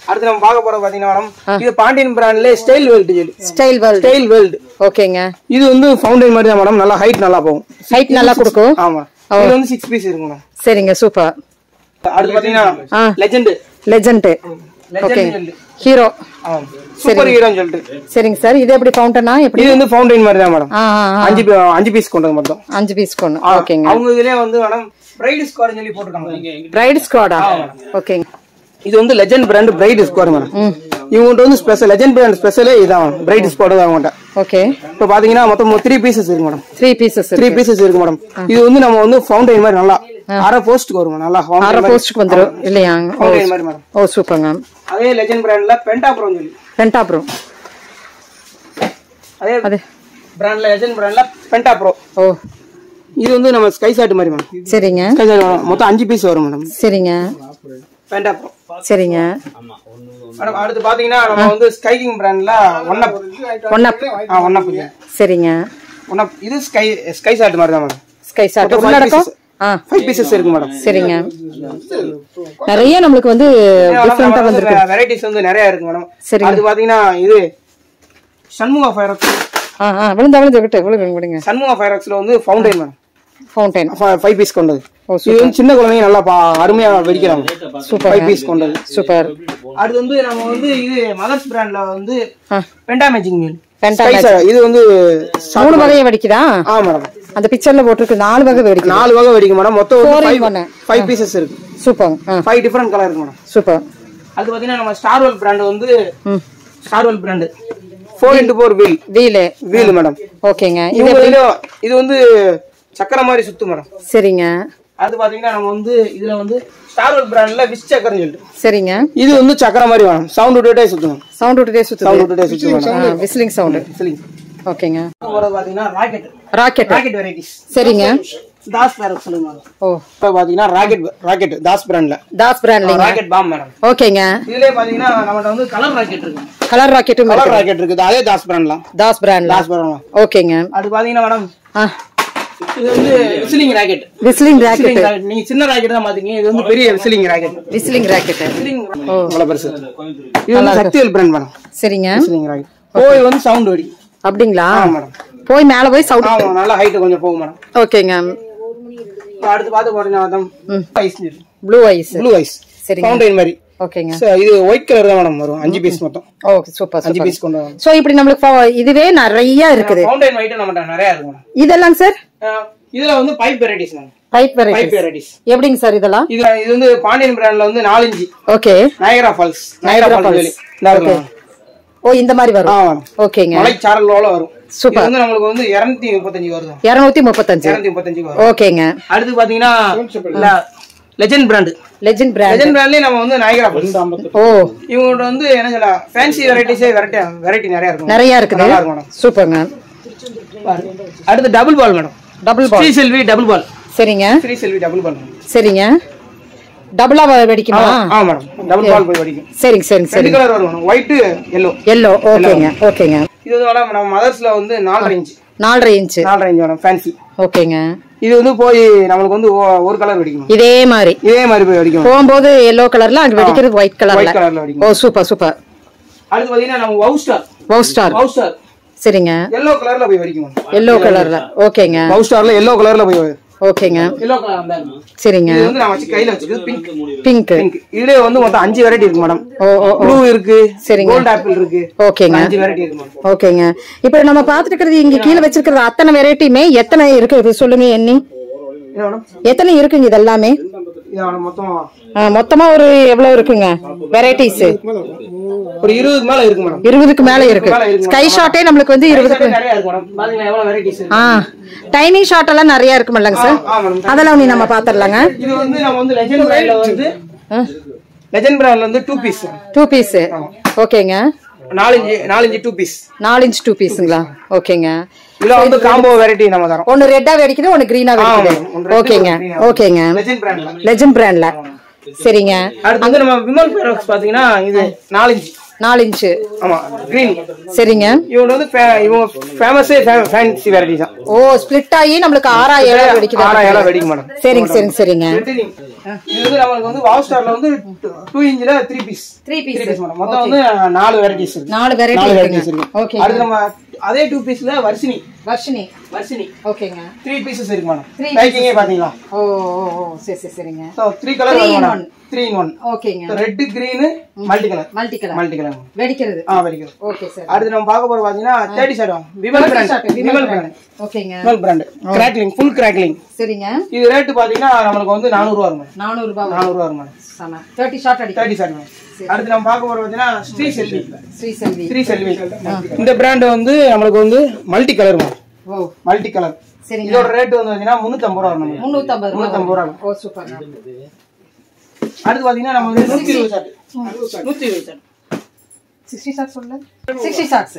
அடுத்து நம்ம பார்க்க போறோம் பாத்தீங்கன்னா மேடம் இது பாண்டியன் பிராண்ட்ல ஸ்டைல் வேர்ல்ட் ஓகேங்க இது வந்து ஃபவுண்டைன் மாதிரி தான் மேடம் நல்லா ஹைட் நல்லா போகும் ஹைட் நல்லா கொடுக்கும் ஆமா இது வந்து 6 பீஸ் இருக்கு மேடம் சரிங்க சூப்பர் அடுத்து பாத்தீங்கன்னா லெஜெண்ட் ஓகே ஹீரோ சூப்பர் ஹீரோன்னு சொல்லிட்டு சரிங்க சார் இது எப்படி ஃபவுண்டனா எப்படி இது வந்து ஃபவுண்டைன் மாதிரி தான் மேடம் 5 பீஸ் கொண்டது மொத்தம் 5 பீஸ் கொண்டு ஓகேங்க அவங்க இதுலயே வந்து மேடம் பிரைட் ஸ்குவாட் சொல்லி போட்டுருக்காங்க பிரைட் ஸ்குவாடா ஓகேங்க இது வந்து legend brand bright squad madam இவங்க வந்து ஸ்பெஷல் லெஜெண்ட் பிராண்ட் ஸ்பெஷலே இதான் பிரைட் ஸ்குவாட் தான் அவங்க ஓகே இப்போ பாத்தீங்கன்னா மொத்தம் 3 பீசஸ் இருக்கு மேடம் 3 பீசஸ் இருக்கு மேடம் இது வந்து நம்ம வந்து ஃபவுண்டைன் மாதிரி நல்லா அரை போஸ்ட்க்கு வரும் நல்லா அரை போஸ்ட்க்கு வந்துரும் இல்லையா ஃபவுண்டைன் மாதிரி மேடம் ஓ சூப்பர்ங்க அதே லெஜெண்ட் பிராண்ட்ல பென்டா ப்ரோ சொல்லி பென்டா ப்ரோ அதே பிராண்ட்ல லெஜெண்ட் பிராண்ட்ல பென்டா ப்ரோ ஓ இது வந்து நம்ம ஸ்கை ஷாட் மாதிரி மேடம் சரிங்க ஸ்கை ஷாட் மொத்தம் 5 பீஸ் வரும் மேடம் சரிங்க பென்டா ப்ரோ சரிங்க மேடம் அடுத்து பாத்தீங்கன்னா நம்ம வந்து ஸ்கை கிங் பிராண்ட்ல ஒன் அப் சரிங்க ஒன் அப் இது ஸ்கை ஷாட் மாதிரி தான் மேடம் ஸ்கை ஷாட் உள்ளடக்கம் 5 பீசஸ் இருக்கு மேடம் சரிங்க நிறைய நமக்கு வந்து டிஃபரண்டா வந்திருக்கு வெரைட்டிஸ் வந்து நிறைய இருக்கு மேடம் அடுத்து பாத்தீங்கன்னா இது சண்முகா ஃபயராக்ஸ் விடுங்க சண்முகா ஃபயராக்ஸ்ல வந்து ஃபவுண்டைன் மேடம் ஃபவுண்டைன் 5 பீஸ் கொண்டது இது வந்து சின்ன குழந்தைங்க நல்லா அருமையா வெடிக்கிறாங்க சூப்பர் 5 பீஸ் கொண்டது சூப்பர் அடுத்து வந்து நம்ம வந்து இது மதர்ஸ் பிராண்ட்ல வந்து பென்டா மேஜிக் மீல் இது வந்து 3 வகையை வெடிக்குதா மேடம் அந்த பிக்சர்ல போட்டுருக்கு 4 வகை வெடிக்கும் 4 வகை வெடிக்கும் மேடம் மொத்தம் 5 பீசஸ் இருக்கு சூப்பர் 5 டிஃபரண்ட் கலர் இருக்கு மேடம் சூப்பர் அது பாத்தீங்கன்னா நம்ம ஸ்டார்வெல் பிராண்ட் வந்து Starwell brand 4x4 wheel madam ஓகேங்க இது வந்து சக்கர மாதிரி சுத்து மேடம் சரிங்க அது பாத்தீங்கன்னா நம்ம வந்து இதுல வந்து ஸ்டார்வெல் பிராண்ட்ல விஷ் சக்கரம் சொல்லிட்டு சரிங்க இது வந்து சக்கர மாதிரி வேணும் சவுண்ட் விட்டுட்டே சுத்தணும் விசிலிங் சவுண்ட் ஓகேங்க பாத்தீங்கன்னா ராக்கெட் வெரைட்டிஸ் சரிங்க தாஸ் ஃபயராக்ஸ் சொல்லுங்க ஓ பாத்தீங்கன்னா ராக்கெட் தாஸ் பிராண்ட்ல ராக்கெட் பாம் மேடம் ஓகேங்க இதுலயே பாத்தீங்கன்னா நம்மட்ட வந்து கலர் ராக்கெட் இருக்கு கலர் ராக்கெட் இருக்குது அதே தாஸ் பிராண்ட்ல ஓகேங்க அது பாத்தீங்கன்னா மேடம் இது வந்து விசிலிங் ராக்கெட் நீங்க சின்ன ராக்கெட் தான் பாத்தீங்க இது வந்து பெரிய விசிலிங் ராக்கெட் நல்ல பெருசு இது வந்து சக்திவேல் பிராண்ட் மேடம் சரிங்க விசிலிங் ராக்கெட் போய் வந்து சவுண்ட் வெடி அப்படிங்களா மேடம் போய் மேல போய் சவுண்ட் நல்லா ஹைட் கொஞ்சம் போகும் மேடம் ஓகேங்க அடுத்து பாத்து போறீங்க மேடம் ப்ளூ ஐஸ் சரிங்க ஃபவுண்டைன் மாதிரி ஓகேங்க இது ஒயிட் கலர் தான் மேடம் வரும் 5 பீஸ் மொத்தம் ஓகே சூப்பர் 5 பீஸ் கொண்டு சோ இப்படி நமக்கு இதுவே நிறைய இருக்குது ஃபவுண்டைன் ஒயிட் நம்மட்ட நிறைய இருக்கு மேடம் இதெல்லாம் சார் இதுல வந்து pipe varieties madam pipe varieties எப்படிங்க சார் இதெல்லாம் இது வந்து பாண்டியன் பிராண்ட்ல வந்து 4 inch okay Niagara falls okay oh இந்த மாதிரி வரும் ஓகேங்க மலை சாரலோட வரும் சூப்பர் வந்து நமக்கு வந்து 235 வருது 235 வரும் ஓகேங்க அடுத்து பாத்தீங்கன்னா லெஜெண்ட் பிராண்ட்லயே நம்ம வந்து நயகரா ஃபால்ஸ் ஓ இவங்க வந்து என்ன சொல்ல ஃபேன்சி வெரைட்டி நிறைய இருக்கு நல்லா இருக்கு மேடம் சூப்பர்ங்க அடுத்து டபுள் பால் மேடம் ஸ்ரீ செல்வி டபுள் பால் சரிங்க சரிங்க டபுளா வெடிக்குமா மேடம் டபுள் பால் போய் வெடிக்கும் சரிங்க ரெண்டு கலர் வரும் ஒயிட் yellow ஓகேங்க இது வந்து நம்ம மதர்ஸ்ல வந்து 4.5 இன்ச் மேடம் ஃபேன்சி ஓகேங்க இது வந்து போய் நமக்கு வந்து ஒரு கலர் வெடிக்கும் இதே மாதிரி போய் வெடிக்கும் போகும்போது yellow கலர்ல அங்க வெடிக்கிறது ஒயிட் கலர்ல வெடிக்கும் ஓ சூப்பர் அடுத்து பாத்தீங்கன்னா நம்ம வவ் ஸ்டார் சரிங்க yellow கலர்ல போய் வெடிக்கும் yellow கலர்ல ஓகேங்க வவ் ஸ்டார்ல yellow கலர்ல போய் ஓகேங்க yellow கலர் அந்த சரிங்க இது வந்து நான் வச்சு கையில வச்சிருக்கு பிங்க் இதுல வந்து மொத்தம் 5 வெரைட்டி இருக்கு மேடம் ப்ளூ இருக்கு சரிங்க கோல்ட் ஆப்பிள் இருக்கு ஓகேங்க 5 வெரைட்டி இருக்கு மேடம் ஓகேங்க இப்போ நம்ம பாத்துட்டு இருக்கிறது இங்க கீழ வச்சிருக்கிறது அத்தனை வெரைட்டிமே எத்தனை இருக்கு சொல்லுங்க எண்ணி எத்தனை இருக்குங்க இதெல்லாமே மொத்தமா ஒரு எவ்வளவு இருக்குங்க வெரைட்டிஸ் ஒரு 20 மேல இருக்கு மேடம் 20க்கு மேல இருக்கு ஸ்கை ஷாட்டே நமக்கு வந்து 20க்கு நிறைய இருக்கு மேடம் பாத்தீங்கன்னா எவ்வளவு வெரைட்டிஸ் டைனி ஷாட் எல்லாம் நிறைய இருக்குமல்லங்க சார் அதெல்லாம் நீ நம்ம பாத்துறலாங்க இது வந்து நம்ம வந்து லெஜெண்ட் பிராண்ட்ல வந்து 2 பீஸ் ஓகேங்க 4 இன்ச் 2 பீஸ் 4 இன்ச் 2 பீஸ்ங்களா ஓகேங்க இதுல வந்து காம்போ வெரைட்டி நம்ம தரோம் ஒன்னு ரெட்டா வெடிக்குது ஒன்னு கிரீனா வெடிக்குது ஓகேங்க லெஜெண்ட் பிராண்ட்ல சரிங்க அடுத்து வந்து நம்ம விமல் ஃபயராக்ஸ் பாத்தீங்கன்னா இது 4 இன்ச் ஆமா கிரீன் சரிங்க இவங்க வந்து இவங்க ஃபேமஸ் ஃபேன்சி வெரைட்டி தான் ஓ ஸ்ப்ளிட் ஆகி நமக்கு 6,000 வெடிக்குது 6,000 வெடிக்கும் மேடம் சரிங்க இது வந்து நமக்கு வந்து வாவ் ஸ்டார்ல வந்து 2 இன்ச்ல 3 பீஸ் மேடம் மொத்தம் வந்து 4 வெரைட்டிஸ் இருக்கு 4 வெரைட்டிஸ் இருக்கு ஓகே அடுத்து நம்ம அதே 2 பீஸ்ல வர்ஷினி ஓகேங்க 3 பீசஸ் இருக்கு மேடம் பேக்கிங்கே பாத்தீங்களா ஓ சரிங்க சோ 3 கலர் வரும் மேடம் 3 in 1 ஓகேங்க ரெட் கிரீன் மல்டி கலர் வெடிக்கிறது வெடிக்கிறது ஓகே சார் அடுத்து நம்ம பார்க்க போறது பாத்தீங்கன்னா 30 ஷாட் விமல் பிராண்ட் ஓகேங்க Vimal brand crackling full crackling சரிங்க இது ரேட் பாத்தீங்கன்னா நமக்கு வந்து 400 ரூபாய் வரும் 400 வரும் மேடம் சம 30 ஷாட் அடுத்து நம்ம பார்க்க போறது பாத்தீங்கன்னா ஸ்ரீ செல்வி இந்த பிராண்ட் வந்து நமக்கு வந்து multi colour madam multi colour சரிங்க. இதோட ரேட் வந்து பாத்தீங்கன்னா 350 ரூபா வரும். 350 ரூபா. ஓ சூப்பர். அடுத்து பாத்தீங்கன்னா நம்ம 120 ஷாட் 120 ஷாட் 60 ஷாட்ஸ் சொல்ல 60 ஷாட்ஸ்.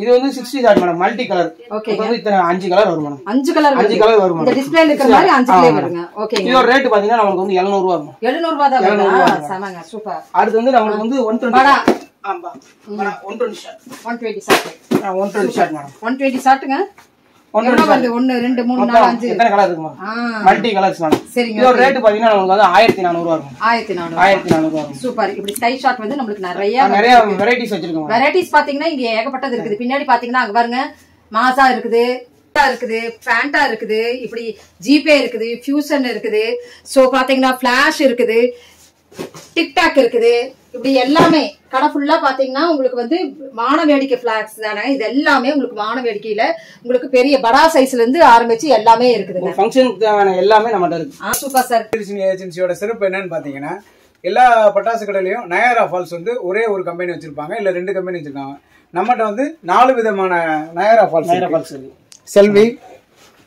இது வந்து 60 shot madam, multi colour. Okay. இது வந்து 5 கலர் வரும் மேடம். 5 கலர் வரும். இந்த டிஸ்ப்ளேல இருக்கிற மாதிரி 5 கலர் வருங்க. ஓகே. இதோட ரேட் பாத்தீங்கன்னா நமக்கு வந்து 700 ரூபா வரும். 700 ரூபா தான் வருது. சமங்க சூப்பர். அடுத்து வந்து நமக்கு வந்து 120 படா. ஆமா. படா 120 ஷாட். 120 ஷாட். 120 shot madam. 120 ஷாட்டுங்க. 1 2 3 4 5 எத்தனை கலர் இருக்கு மேடம்? Multi colours madam. சரிங்க. இதோட ரேட் பாத்தீங்கன்னா நமக்கு வந்து 1400 ரூபா வரும். 1400 ரூபா. சூப்பர். இப்படி ஸ்கை ஷாட் வந்து நமக்கு நிறைய வெரைட்டிஸ் வச்சிருக்கோம். வெரைட்டிஸ் பாத்தீங்கன்னா இங்க ஏகப்பட்டது இருக்குது. பின்னாடி பாத்தீங்கன்னா அங்க பாருங்க மாசா இருக்குது, இருக்குது, ஃபேண்டா இருக்குது, இப்படி ஜிபே இருக்குது, ஃபியூசன் இருக்குது, சோ பாத்தீங்கன்னா ஃபிளாஷ் இருக்குது, டிக்டாக் இருக்குது, இப்படி எல்லாமே கடை ஃபுல்லா பாத்தீங்கன்னா உங்களுக்கு வந்து வான வேடிக்கை பிளாக்ஸ் தானே. இது எல்லாமே உங்களுக்கு வான வேடிக்கையில உங்களுக்கு பெரிய படா சைஸ்ல இருந்து ஆரம்பிச்சு எல்லாமே இருக்குதுங்க. ஃபங்க்ஷனுக்கு தேவையான எல்லாமே நம்மகிட்ட இருக்கு. Super sir. ஏஜென்சியோட சிறப்பு என்னன்னு பாத்தீங்கன்னா எல்லா பட்டாசு கடையிலயும் நயாரா ஃபால்ஸ் வந்து ஒரே ஒரு கம்பெனி வச்சிருப்பாங்க, இல்ல 2 கம்பெனி வச்சிருக்காங்க. நம்மகிட்ட வந்து 4 விதமான நயாரா ஃபால்ஸ். செல்வி,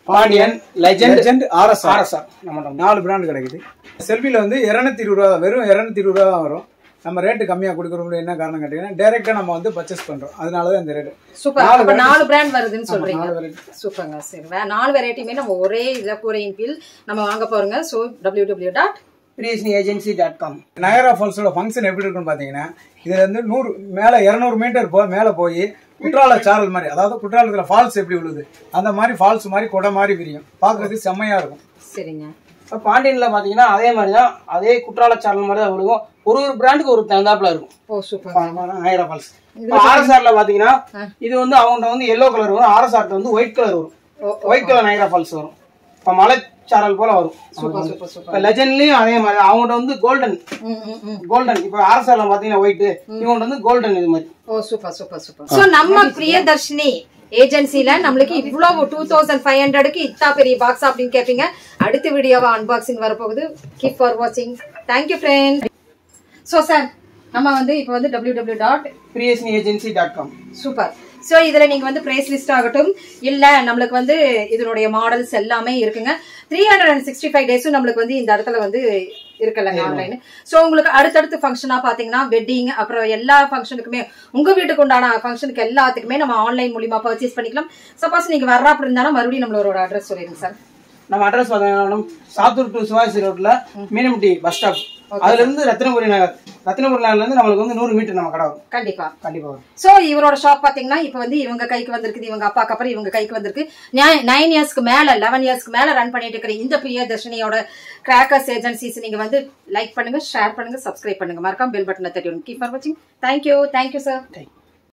பாண்டியன், லெஜெண்ட், ஆர்எஸ்ஆர் நம்ம 4 பிராண்ட் கிடைக்குது. செல்வில வந்து 220 ரூபா, வெறும் 220 ரூபா தான் வரும். நம்ம ரேட்டு கம்மியா கொடுக்கறோம். என்ன காரணம் கேட்டீங்கன்னா டைரக்டா நம்ம வந்து பர்ச்சேஸ் பண்றோம், அதனாலதான் இந்த ரேட். சூப்பர். அப்ப 4 பிராண்ட் வருதுன்னு சொல்றீங்க. சூப்பர்ங்க. சரி, 4 வெரைட்டியுமே நம்ம ஒரே இதுல கூரையின் கீழ் நம்ம வாங்க போறோங்க. So www.priyasiniagency.com. நயாரா ஃபால்ஸோட ஃபங்க்ஷன் எப்படி இருக்குன்னு பாத்தீங்கன்னா இதுல வந்து 100 மேல 200 மீட்டர் மேல போய் குற்றால சாரல் மாதிரி, அதாவது குற்றாலத்துல ஃபால்ஸ் எப்படி விழுது அந்த மாதிரி ஃபால்ஸ் மாதிரி கொடை மாதிரி விரியும். பாக்குறதுக்கு செம்மையா இருக்கும். சரிங்க. பாண்டியன்ல பாத்தீங்கன்னா அதே மாதிரிதான், அதே குற்றால சாரல் மாதிரி தான் விழுகும். ஒரு பிராண்டுக்கு ஒரு தகுந்தாப்புல இருக்கும். ஓ சூப்பர். நயாரா ஃபால்ஸ். ஆர்எஸ்ஆர்ல பாத்தீங்கன்னா இது வந்து அவங்க வந்து எல்லோ கலர் வரும், ஆர்எஸ்ஆர் வந்து ஒயிட் கலர் வரும். ஒயிட் கலர் நயாரா ஃபால்ஸ் வரும். இப்ப மலை சாரல் போல வரும். Super super super. இப்ப லெஜெண்ட்லயும் அதே மாதிரி அவங்க வந்து கோல்டன். இப்ப ஆர்எஸ்ஆர்ல பாத்தீங்கன்னா ஒயிட், இவங்க வந்து கோல்டன் இது மாதிரி. ஓ சூப்பர் சூப்பர் சூப்பர். சோ நம்ம பிரியதர்ஷினி ஏஜென்சில நம்மளுக்கு இவ்வளவு 2500க்கு இத்தா பெரிய பாக்ஸ் அப்படின்னு கேட்பீங்க. அடுத்த வீடியோவா அன்பாக்சிங் வரப்போகுது. கீப் ஃபார் வாட்சிங். Thank you friend. சோ சார் நம்ம வந்து இப்போ வந்து www.priyasiniagency.com. சூப்பர். சோ இதுல நீங்க வந்து பிரைஸ் லிஸ்ட் ஆகட்டும், இல்ல நம்மளுக்கு வந்து இதனுடைய மாடல்ஸ் எல்லாமே இருக்குங்க. 365 டேஸும் நம்மளுக்கு வந்து இந்த இடத்துல வந்து இருக்கலங்க ஆன்லைன். சோ உங்களுக்கு அடுத்தடுத்து ஃபங்க்ஷனா பாத்தீங்கன்னா வெட்டிங், அப்புறம் எல்லா ஃபங்க்ஷனுக்குமே உங்க வீட்டுக்கு உண்டான ஃபங்க்ஷனுக்கு எல்லாத்துக்குமே நம்ம ஆன்லைன் மூலியமா பர்ச்சேஸ் பண்ணிக்கலாம். சப்போஸ் நீங்க வர்றாப்ப இருந்தாலும் மறுபடியும் நம்மளோட அட்ரஸ் சொல்லிடுங்க சார். நம்ம அட்ரஸ் பாத்தீங்கன்னா சாத்தூர் டு சிவாஜி ரோட்ல மீனம்பட்டி பஸ் ஸ்டாப், அதுல இருந்து ரத்தினபுரி நகர்ல இருந்து நம்மளுக்கு வந்து 100 மீட்டர் நம்ம கடை வரும். கண்டிப்பா கண்டிப்பா. சோ இவரோட ஷாப் பாத்தீங்கன்னா இப்ப வந்து இவங்க கைக்கு வந்திருக்கு, இவங்க அப்பாக்கு அப்புறம் இவங்க கைக்கு வந்திருக்கு. 9 இயர்ஸ்க்கு மேல 11 இயர்ஸ்க்கு மேல ரன் பண்ணிட்டு இருக்கிற இந்த பிரியதர்ஷினியோட கிராக்கர்ஸ் ஏஜென்சிஸ் நீங்க வந்து லைக் பண்ணுங்க, ஷேர் பண்ணுங்க, சப்ஸ்கிரைப் பண்ணுங்க, மறக்காம பெல் பட்டனை தட்டி விடுங்க. கீப் ஃபார் வாட்சிங். Thank you sir.